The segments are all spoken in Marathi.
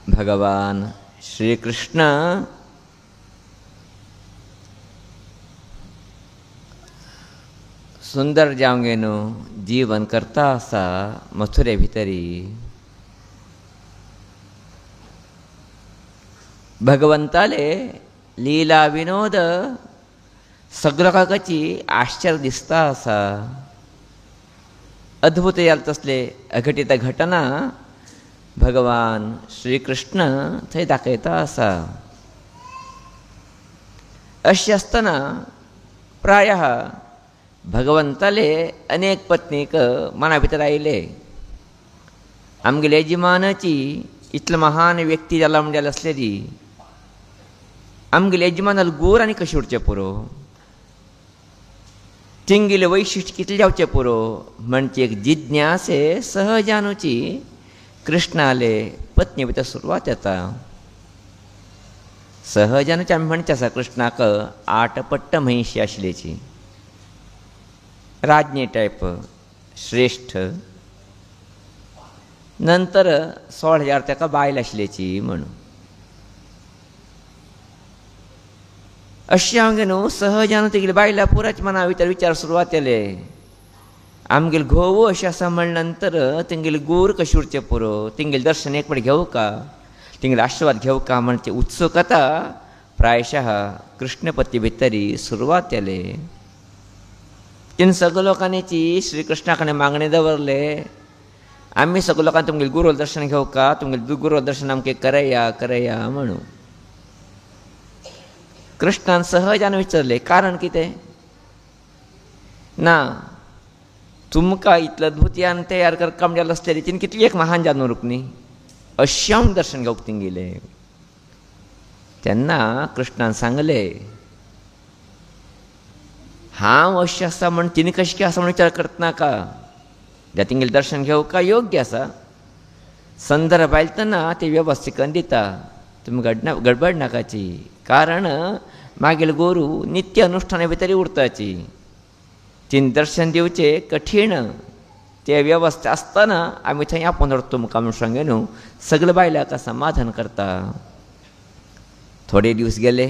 भगवान श्रीकृष्ण सुंदर जावंगेनो जीवन करता असा मथुरे भितरी भगवंताले लीला विनोद सगळं काकाची आश्चर्य दिसता असा अद्भुत जाल तसले अघटित घटना भगवान श्रीकृष्ण थंय दाखयता असा. अशी असताना प्रायः भगवंताले अनेक पत्नीक मना भितर आयले. आमगेले यजमानाची इतलो महान व्यक्ती जाला म्हणजे असलेली आमगेले यजमानाला गोर आनी कशें उरचें पुरो, तिंगेले वैशिश्ट कितले जावचें पुरो म्हणजे एक जिज्ञासे सहजानुची कृष्णाले पत्नी भितर सुरवात येता. सहजानुची आमी म्हणटा आसा कृष्णाक 8 पट्ट म्हैशी आशिल्लेची, राज्ञी टायप श्रेष्ठ. नंतर 16,000 ताका बायल आशिल्लेची म्हणून. अशें हांव न्हू सहजान तेगेली बायलां पुराच मना भितर विचार सुरवात केले. आमगेले घोव अशें आसा म्हण नंतर तेंगेले गोर कशें उरचें पुरो, तेंगेलें दर्शन एक फावटी घेवं का, तेंगेले आशिर्वाद घेवं का म्हणचे उत्सुकता प्रायशः कृष्णपती भितरी सुरवात केले. तिन सगळ्या लोकांची श्रीकृष्णा कडेन मागणी दवरले, आमी सगळ्या लोकांनी तुमगेलें गुरू दर्शन घेवं का, तुमगेलें गुरू दर्शन आमकां करया म्हणून. कृष्णान सहजान विचारले कारण कितें ना, तुमकां इतलें अद्भुत यान तयार करप काम जालें आसलेली तिने कितली एक महान जानवरूक न्ही, अशें हांव दर्शन घेवंक तिंगेलें. तेन्ना कृष्णान सांगले हांव अशें आसा म्हण तिने कशें काय आसा म्हण विचार करता नाका, त्या तिंगेलें दर्शन घेवका योग्य आसा. संदर्भ आयले तेन्ना ते वेवस्थीत करून दिता, तुमी गडबड नाकाची. कारण मागील गोरू नित्य अनुष्ठाना भितर उरताची, तिन दर्शन दिवचें कठीण. ते वेवस्था आसतना आमी थंय आपोवन व्हरता तुमकां म्हूण सांगे न्हू, सगळे बायलांक समाधान करता. थोडे दीस गेले.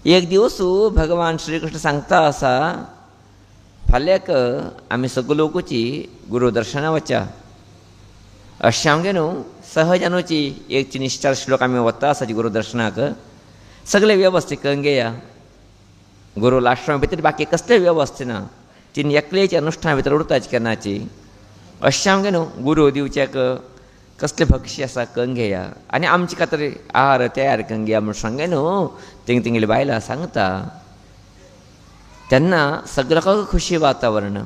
एक दिवस भगवान श्रीकृष्ण सांगता असा फाल्याक आमी सगळे लोकूची गुरू दर्शना वचा. अशें हांव न्हू सहजानुची एक निश्चार श्लोक आमी वता आसाची गुरू दर्शनाक, सगळे वेवस्थीत करून घेया. गुरू आश्रमा भितर बाकी कसले वेवस्था ना, तिने एकलेची अनुष्ठाना भितर उरताची केन्नाची. अशें हांव न्हू गुरू दिवच्याक कसले भक्ष्य आसा करून घेया आनी आमचे खातीर आहार तयार करून घेया म्हूण सांगे न्हू तिंगेली बायलां सांगता. तेन्ना सगळ्याक खुशी वातावरण.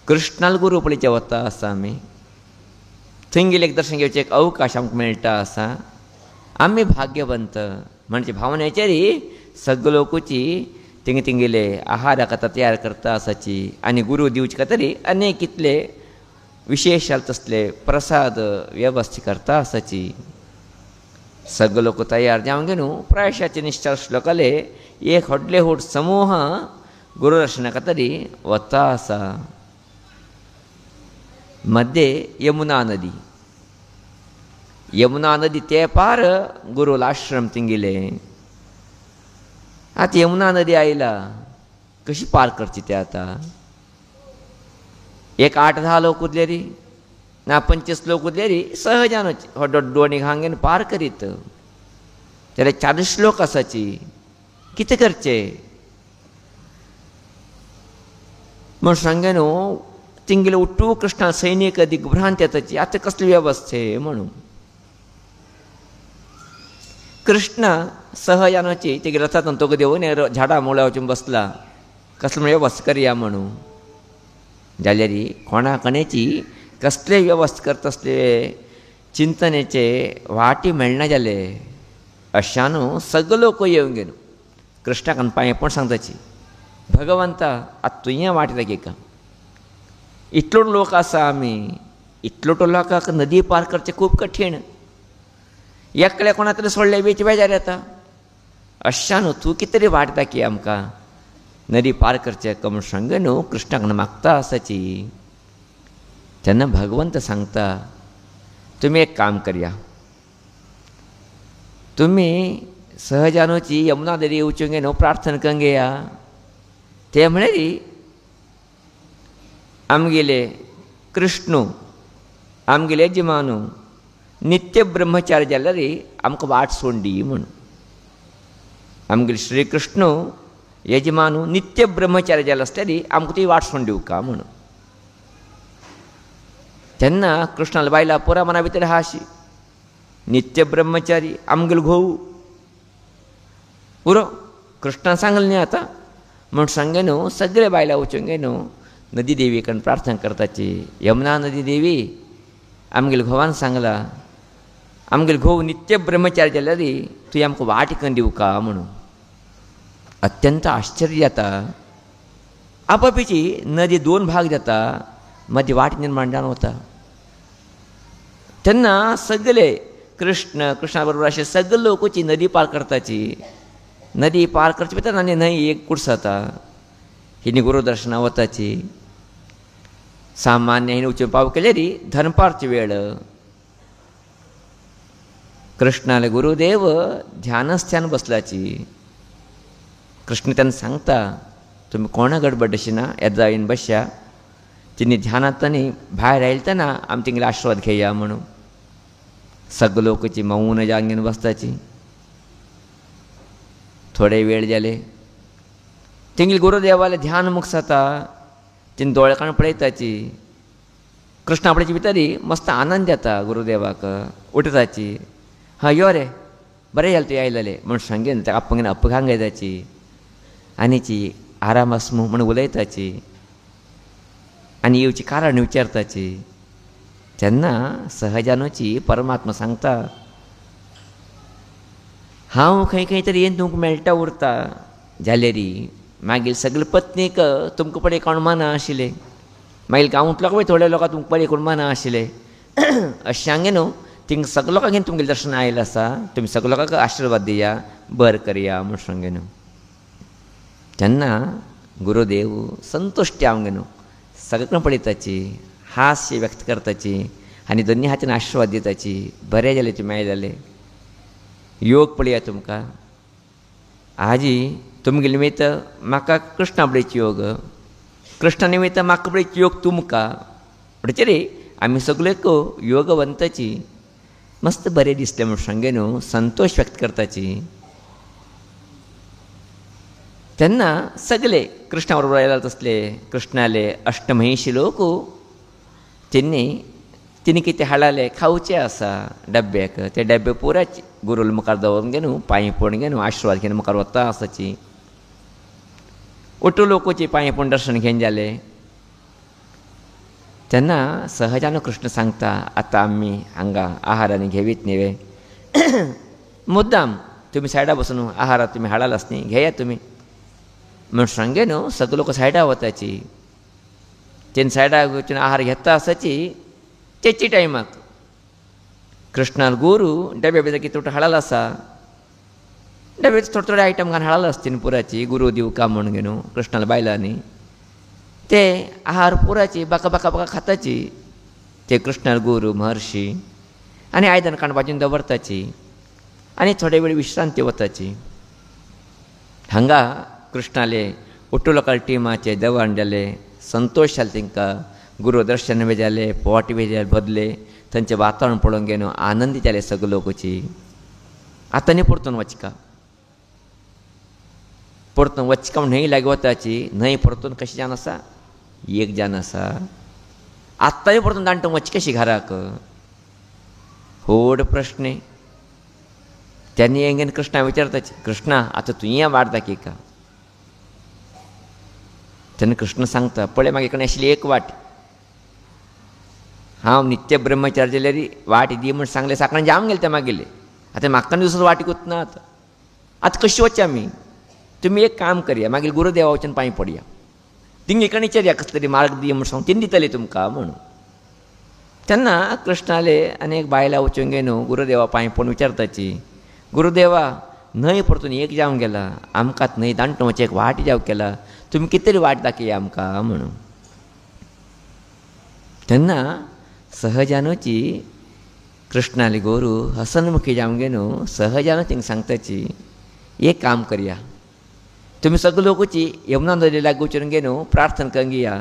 कृष्णाल गुरू पळयचे वता आसा आमी, थंय एक दर्शन घेवचें एक अवकाश आमकां मेळटा आसा. आमी भाग्यवंत म्हणजे भावनेचेरी सगळे लोकूची तिंगेले आहारा खातीर तयार करता आसाची आनी गुरू दिवचे खातीर अनेक कितले विशेष तसले प्रसाद वेवस्थीत करता आसाची. सगळे लोक तयार जावंक न्हू प्रायशाचे निश्चार श्लोकाले एक व्हडले व्हड समूह गुरूदर्शना खातीर वता आसा. मध्ये यमुना नदी. यमुना नदी ते पार गुरूल आश्रम तिंगेले. आतां यमुना नदी आयला कशी पार करची ते आतां. एक 8-10 लोक उरलेली ना 25 लोक उरलेली सहजान व्हडलो दोणी हांगेन पार करीत. जाल्यार 40 लोक आसाची कितें करचें म्हूण सांगे न्हू तिंगेले उट्टू कृष्णा सैनीक दिग्भ्रांत येताची आतां कसली वेवस्थे म्हणून. कृष्ण सहजानाची तेगे रथांतून तोग देंवन झाडां मुळा वचून बसला कसले वेवस्था करया म्हणून. जाल्यार कोणा कडेची कसले वेवस्था करता असले चिंतनेचे वाटी मेळना जाले. अशान सगळे लोक येवंक गेलो कृष्णाक पांय पण सांगताची भगवंता आतां तुवें वाट दाखयता. इतलो लोक आसा आमी, इतलो लोकांक नदी पार करचें खूब कठीण. एकले कोणा तरी सोडले वेची बेजार येता. अशान तूं कितें तरी वाट दाखय आमकां नदी पार करचें म्हूण सांग न्हू कृष्णा कडेन मागता आसाची. तेन्ना भगवंत सांगता तुम्ही एक काम करया, तुम्ही सहजानोची यमुना नदी येवच्यो न्हू प्रार्थना कंगेया. ते म्हळ्यार आमगेले कृष्ण आमगेले यजमानू नित्य ब्रह्मचारी जाल्यार आमकां वाट सोडली म्हणून. आमगेले श्री कृष्ण यजमानू नित्य ब्रह्मचारी जाले आसल्यार आमकां ती वाट सोडून दिवका म्हणून. तेन्ना कृष्णाला बायला पुरा मना भितर आहा अशी नित्य ब्रह्मचारी आमगेलो घोव पुरो कृष्णान सांगलें न्ही आतां म्हूण सांगे न्हू सगळे बायलां वचूंक गे न्हू नदी देवी कडेन प्रार्थना करताची. यमुना नदी देवी आमगेल्या घोवान सांगला आमगेलो घोव नित्य ब्रह्मचारी जाल्यार तुवें आमकां वाट करून दिवका म्हणून. अत्यंत आश्चर्य जाता. आपापीची नदी 2 भाग जाता, मदी वाट निर्माण जावन वता. तेन्ना सगळे कृष्णा बरोबर अशे सगळे लोकची नदी पार करताची. नदी पार करचे भितर आनी न्हंय एक कुर्स जाता. हिनी गुरुदर्शना वताची. सामान्य हिने वचून पाव केल्यार दनपारची वेळ. कृष्णाले गुरुदेव ध्यानस्थान बसलाची. कृष्ण त्यांना सांगता तुम्ही कोणा गडबड अशिना येदा येवन बसया. तिने ध्यानांतनी भायर आयले तेन्ना आमी तिंगले आशिर्वाद घेया म्हणून. सगळे लोकची मौन जावन घेवन बसताची. थोडे वेळ जाले तिंगले गुरुदेवाले ध्यान मुख जाता. तिने दोळे काडून पळयताची. कृष्णा पळयचे भितर मस्त आनंद जाता. गुरुदेवाक उठताची. हां यो रे बरें जालें तुवें आयलेले म्हूण सांगेन ताका अपंगेन अपघांग येताची. आनीची आराम आसमू म्हूण उलयताची. आनी येवची कारण विचारताची. तेन्ना सहजानूची परमात्मा सांगता हांव खंय खंय तरी येवन तुमकां मेळटा उरता जाल्यार मागीर सगळे पत्नीक तुमकां पळय कोण माना आशिल्ले. मागीर गांवांतलो पळय थोडे लोकांक तुमकां पळय कोण माना आशिल्ले. अशें सांगे न्हू थिंग सगळे लोकांक घेवन तुमगेलें दर्शन आयलें आसा. तुमी सगळे लोकांक आशिर्वाद दिया बरें करया म्हूण सांगे न्हू. तेन्ना गुरुदेव संतुश्टी हांव न्हू सगळे कडेन पळयताची. हास्य व्यक्त करताची आनी दोनी हातीन आशिर्वाद दिताची. बरें जालें तुमी आयलेले. योग पळया तुमकां आजी तुमगे निमित्त म्हाका कृष्णा पळयची योग, कृष्णा निमित्त म्हाका पळयची योग तुमकां. म्हणटरी आमी सगळेक योगवंताची. मस्त बरें दिसलें म्हूण सांगे न्हू संतोष व्यक्त करताची. तेन्ना सगळे कृष्णा बरोबर आयले तसले कृष्णाले अष्टमहिषी लोक तिने कितें हाडले खावचें आसा डब्याक. ते डब्बे पुराच गुरूल मुखार दवरून गे न्हू पांय पडून गे न्हू आशिर्वाद घेवन मुखार वता आसाची. ओटू लोकोची पांय पडून दर्शन घेवन जाले. तेन्ना सहजान कृष्ण सांगता आतां आमी हांगा आहारांनी घेवीत न्ही मुद्दाम तुमी सायडा बसून आहार तुमी हाडलास न्ही घेयात तुमी म्हूण सांगे न्हू सगळे लोक सायडा वताची. तेणी सायडा वचून आहार घेता आसाची. तेची टायमाक कृष्णाल गुरू डब्या भितर कितें तोट हाडला आसा. डब्यात थोडे थोडे आयटम घालून हाडला आसता पुराची गुरू दिवका म्हणून गे न्हू कृष्णाल बायलांनी. ते आहार पुराची बाका बाका बाका खाताची. ते कृष्णाल गुरू महर्शी आनी आयदन काणपाचें दवरताची आनी थोडे वेळ विश्रांती वताची. हांगा कृष्णाले ओट्टू लोकांच्या टिमाचे देवाण जाले. संतोश जाले तांकां. गुरू दर्शन बी जाले. पोट बी भरले. थंयचें वातावरण पळोवंक गे न्हू आनंदी जाले सगळे लोकची. आतां न्ही परतून वचका परतून वचका म्हूण न्हंय लागीं वताची. न्हंय परतून कशें जावन आसा एक जान आसा. आत्तांय परतून दांटून वचचें कशी घराक व्हड प्रश्न. त्यांनी हेंगेन कृष्णा विचारताची कृष्णा आतां तुवें वाट दाखयका. तेन्ना कृष्ण सांगता पळय म्हागे कडेन आशिल्ली एक वाट. हांव नित्य ब्रह्मचारी जाल्यार वाट दी म्हूण सांगलें साकण जावन गेलें तें मागेलें. आतां म्हाका दुसरो वाट वतना आतां कशी वचचें आमी. तुमी एक काम करया मागीर गुरुदेवा वचून पांय पडया. तिंगे कडेन विचारया कसले तरी मार्ग दी म्हूण सांग तिने दितले तुमकां म्हणून. तेन्ना कृष्णाले आनी एक बायला वचूंक गे न्हू गुरुदेवा पांय पडून विचारताची गुरुदेवा न्हंय परतून एक जावन गेला. आमकां न्हंय दांटून वचचें एक वाट जावं केला. तुमी कितें तरी वाट दाखया आमकां म्हणून. तेन्ना सहजानूची कृष्णाली गोरू हसनमुखी जावन गेनो सहजान तिंग सांगताची एक काम करया, तुम्ही सगळे लोकची यमुना नदी लागू वचून गेनो प्रार्थना कंगिया.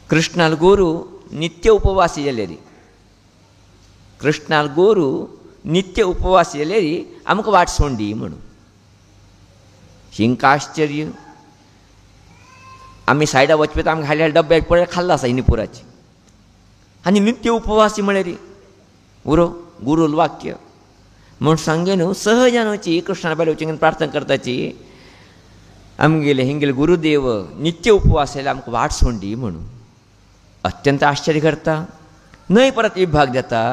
कृष्णाल गोरू नित्य उपवासी जाले री, कृष्णाल गोरू नित्य उपवासी जाले री आमकां वाट सोंडी म्हणून. हिंका आश्चर्य, आमी सायडा वचपी आमकां हाडल्या डब्याक पळय खाल्ला आसा इनिपुराची आनी नित्य उपवासी म्हळ्यार उरो गुरुल वाक्य म्हूण सांगे न्हू सहजानची कृष्णा बायल वचून प्रार्थना करताची आमगेले हिंगेले गुरुदेव नित्य उपवास आयला आमकां वाट सोंडी म्हणून. अत्यंत आश्चर्य करता. न्हय परत विभाग जाता,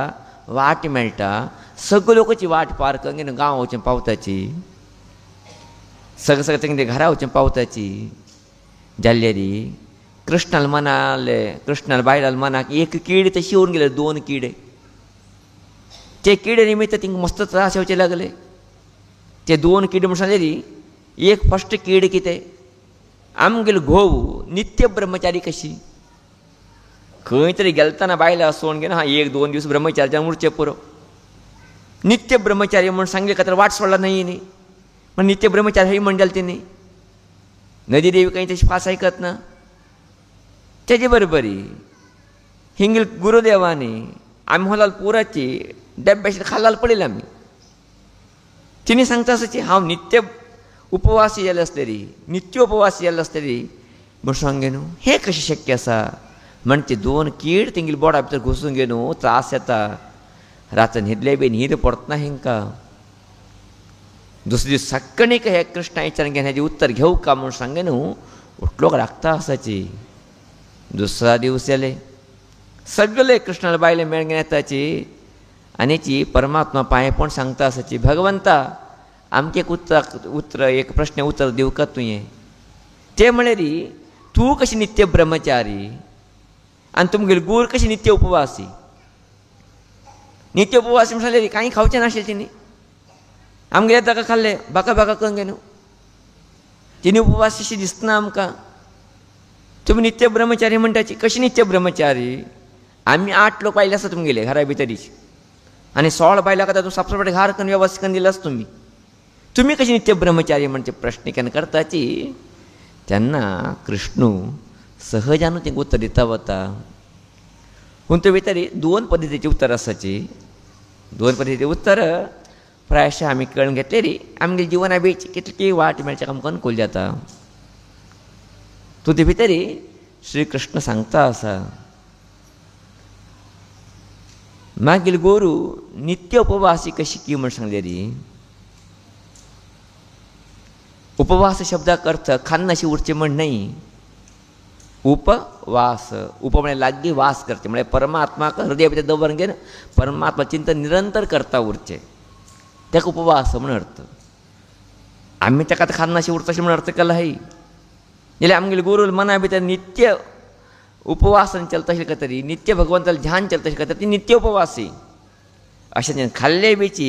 वाट मेळटा, सगळे लोकांची वाट पार करून गांव वचून पावताची, सगळे तेंगे घरा वचून पावताची. जाल्लेरी कृष्णाल मनाले कृष्णाल बायलाल मनाक एक कीड ते शिवून गेले, 2 किडे. ते किडे निमित्त तिंका मस्त त्रास येवचे लागले. ते 2 किडे म्हण सांगलेली, एक फस्ट कीड कितें, आमगेलो घोव नित्य ब्रह्मचारी कशी. खंय तरी गेलतना बायला सोडून गेलो, हां 1-2 दीस ब्रह्मचार्यान उरचें पुरो. नित्य ब्रह्मचारी म्हण सांगले का तर वाट सोडला नाही न्ही, पण नित्य ब्रह्मचारी हय म्हण जालें तेणी. नदी देवी काही तशी फास ऐकत ना. तेजे बरोबरी हिंगल गुरुदेवानी आमी हॉलाल पुराची डब्याशी खाल्लाल पडलेली आमी. तिणी सांगता आसची हांव नित्य उपवासी जाले आसतरी, नित्य उपवासी जाले आसतरी म्हण सांगे न्हू. हें कशें शक्य आसा म्हण ते 2 कीड तेंगेली बोडा भितर घुसून गे न्हू, त्रास येता. रात न्हिदले बी न्हीद पडना हेंकां. दुसरे दीस सक्कणीक हे कृष्णा विचारून घेवन हेजें उत्तर घेवं का म्हूण सांगे न्हू, उठलोक राखता आसाची. दुसरा दीस जाले, सगळे कृष्णाला बायले मेळून येताची आनीची परमात्मा पांयपण सांगता आसाची, भगवंता आमकां एक उत्तर एक प्रश्न उत्तर दिवं का तुवें. ते म्हळ्यार तूं कशी नित्य ब्रह्मचारी आनी तुमगेली गूर कशी नित्य उपवासी. नित्य उपवासी म्हण सांगलेली कांय खावचें नाशिल्लें तिणी. आमगे ताका खाल्ले बाका बाका करून गे न्हू. तिणी उपवास अशी दिसना आमकां. तुमी नित्य ब्रह्मचारी म्हणटाची, कशी नित्य ब्रह्मचारी. आमी 8 लोक आयले आसा तुमगेले घरा भितरीच आनी 16 बायलां आतां तूं सापसापट घार करून वेवस्थीत करून दिलास तुमी. तुमी कशी नित्य ब्रह्मचारी म्हणचे प्रश्न केन्ना करताची. तेन्ना कृष्णू सहजान तेंका उत्तर दिता वता. पूण ते भितर 2 पद्दतीची उत्तर आसाची. 2 पद्दतीची उत्तर प्रायशा आमी कळून घेतलेली आमगे जिवना बीच कितली वाट मेळच्याक आमकां अनुकूल जाता. तूं ते भितर श्री कृष्ण सांगता आसा मागील गोरू नित्य उपवासी कशी की म्हण सांगलेली. उपवास शब्दाक अर्थ खान्नाशी उरचे म्हण न्हय. उपवास, उप म्हळ्यार लागीं वास करचे म्हळ्यार परमात्माक हृदया भितर दवरून घेवन परमात्मा चिंतन निरंतर करता उरचें, ताका उपवास म्हण अर्थ. आमी ताका आतां खान्नाशी उरता अशें म्हण अर्थ केला हय. जाल्यार आमगेले गुरू मना भितर नित्य उपवासान चलता आशिल्लें तरी नित्य भगवंताचें ध्यान चलता आशिल्लें तरी ती नित्य उपवासी. अशें खाल्ले बेची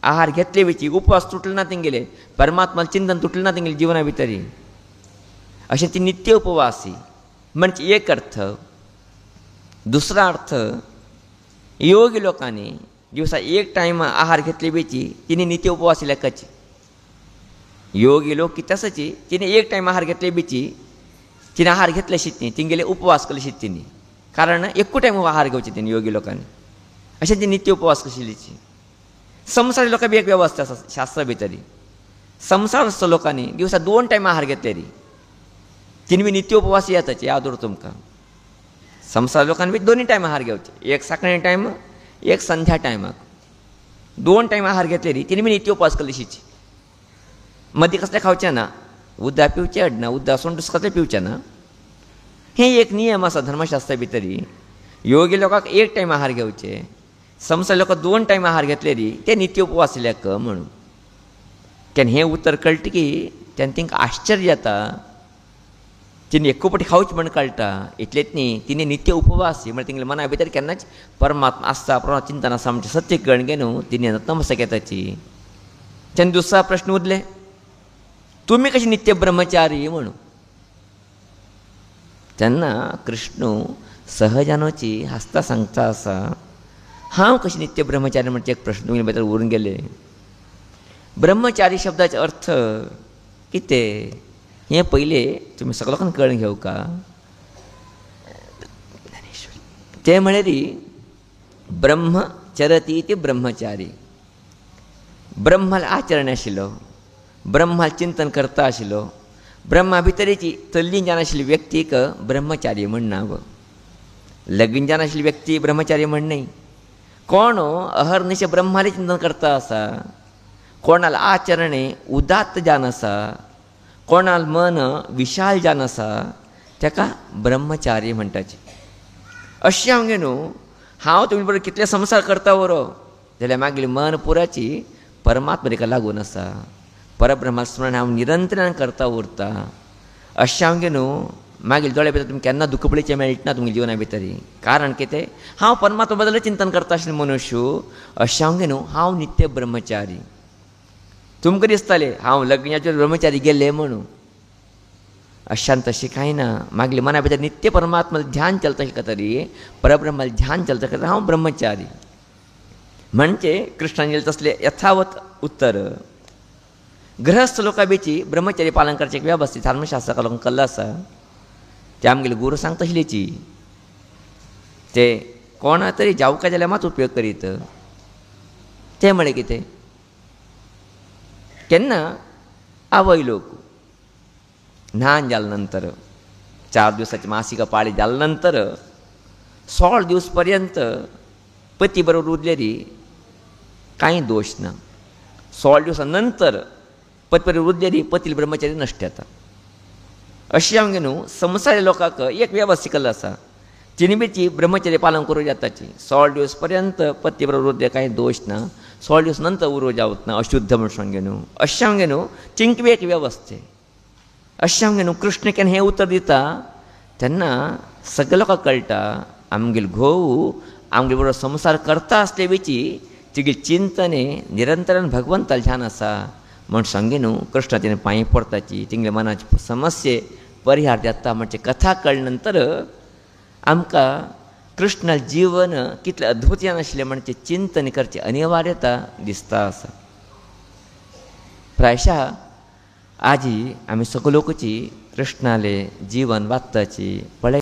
आहार घेतले बेची उपवास तुटले ना तेंगेले, परमात्माचें चिंतन तुटलें ना तेंगेले जिवना भितर. अशें ती नित्य उपवासी म्हणजे एक अर्थ. दुसरा अर्थ योगी लोकांनी दिवसा 1 टायम आहार घेतले बेची तिने नित्य उपवासी लेखाची. योगी लोक कितें आसाची तिने 1 टायम आहार घेतले बेची तिने आहार घेतले शितनी तिंगेले उपवास केले शितनी. कारण 1 टायम आहार घेवचे तिने योगी लोकांनी. अशें ती नित्य उपवास कशिल्लीची. संवसारी लोकां बी एक वेवस्था आसा शास्त्रा भितरी. संवसारस्थ लोकांनी दिवसा 2 टायम आहार घेतले री तिने बी नित्य उपवासी येताचे. याद उरता तुमकां. संवसार लोकांनी बी 2 टायम आहार घेवचे. एक सकाळी टायम, एक संध्या टायमाक. 2 टायम आहार घेतले री तिने बी नित्य उपवास केले शिची. मदीं कसलें खावचें ना, उदक पिवचें अडना, उदक सोडून दुसरें कसलें पिवचें ना. हें एक नियम आसा धर्मशास्त्रा भितरी. योगी लोकांक 1 टायम आहार घेवचे, संवसार लोकांक 2 टायम आहार घेतले री ते नित्य उपवासी लेख म्हणून. तेन्ना हें उत्तर कळटा की तेन्ना तिंकां आश्चर्य जाता. तिने 1 पावटी खावचें म्हण कळटा. इतलेंच न्ही तिने नित्य उपवासी म्हळ्यार तिंगेल्या मना भितर केन्नाच परमात्मा आसता परमात्मा चिंतन आसा म्हणजे सत्य कळून घे न्हू तिने नतमस्तक येताची. तेन्ना दुसरा प्रश्न उरले तुमी कशी नित्य ब्रह्मचारी म्हणून. तेन्ना कृष्ण सहजानोची हस्ता सांगता आसा हांव कशी नित्य ब्रह्मचारी म्हणजे एक प्रश्न तुमगे भितर उरून गेले. ब्रह्मचारी शब्दाचो अर्थ कितें हें पयले तुमी सगळ्या लोकांक कळून घेवका. ते म्हळ्यार ब्रह्मचरती ती ब्रह्मचारी. ब्रह्माल आचरण आशिल्लो, ब्रह्माल चिंतन करता आशिल्लो, ब्रह्मा भितरेची तल्लीन जावन आशिल्ली व्यक्तीक ब्रह्मचारी म्हण नांव. लगीन जावन आशिल्ली व्यक्ती ब्रह्मचारी म्हण न्हय. कोण अहर्निशे ब्रह्माले चिंतन करता आसा, कोणाल आचरणे उदात्त जावन आसा, कोणाल मन विशाल जावन आसा, ताका ब्रह्मचारी म्हणटाचे. अशें हांव गे न्हू, हांव तुमी बरोबर कितले संवसार करता वरो जाल्यार मागीर मन पुराची परमात्मा ताका लागून आसा. परब्रह्मा स्मरण हांव निरंतरान करता उरता. अशें हांव गे न्हू, मागीर दोळे भितर तुमकां केन्ना दुख्ख पडचें मेळटा तुमच्या जिवना भितर. कारण कितें, हांव परमात्मा बद्दल चिंतन करता आशिल्लो मनुश्य. अशें हांव गे न्हू, हांव नित्य ब्रह्मचारी. तुमकां दिसतालें हांव लग्नाचेर ब्रह्मचारी गेलें म्हणून. अशांत तशें कांय ना. मागीर मना भितर नित्य परमात्मा ध्यान चलता आशिल्लें तरी, परब्रह्माल ध्यान चलता आशिल्लें हांव ब्रह्मचारी. म्हणजे कृष्णान दिलें तसलें यथावत उत्तर. गृहस्थ लोकां बेची ब्रह्मचारी पालन करचें एक वेवस्थीत धर्मशास्त्राक लागून कल्लो आसा. ते आमगेले गुरू सांगता आशिल्लीची ते कोणा तरी जावका जाल्यार मात उपयोग करीत. ते म्हळें कितें, केन्ना आवय लोक ल्हान जाले नंतर 4 दिवसाची मासिका पाळी जाले नंतर 16 दीस पर्यंत पती बरोबर उरलेली कांय दोश ना. 16 दिवसा नंतर पती बरोबर उरलेली पतील ब्रह्मचारी नश्ट जाता. अशी हांव गे न्हू, संवसारी लोकांक एक वेवस्था केल्लो आसा. तिणें ब्रह्मचारी पालन करूं जाताची. 16 दीस पर्यंत पती बरोबर उरले कांय दोश ना, 16 दीस नंतर उरूं जावत ना, अशुद्ध म्हणून सांगे न्हू. अशें हांव गे न्हू, तिंका एक वेवस्था. अशें हांव गे न्हू, कृष्ण केन्ना हें उतर दिता तेन्ना सगळ्या लोकांक कळटा आमगेलो घोव आमगे बरोबर संवसार करता आसले वेची तिगे चिंतने निरंतरान भगवंताल ध्यान आसा म्हण सांगे न्हू. कृष्ण तिणें पांय पडताची तिंगले मनाची समस्ये परिहार जाता म्हणजे कथा कळ्ळे नंतर आमकां कृष्णाल जीवन कितलें अद्भुत जावन आशिल्लें म्हणजे चिंतन करची अनिवार्यता दिसता आसा. प्रायशः आजी आमी सगळे लोकची कृष्णाले जीवन वाचताची पळय.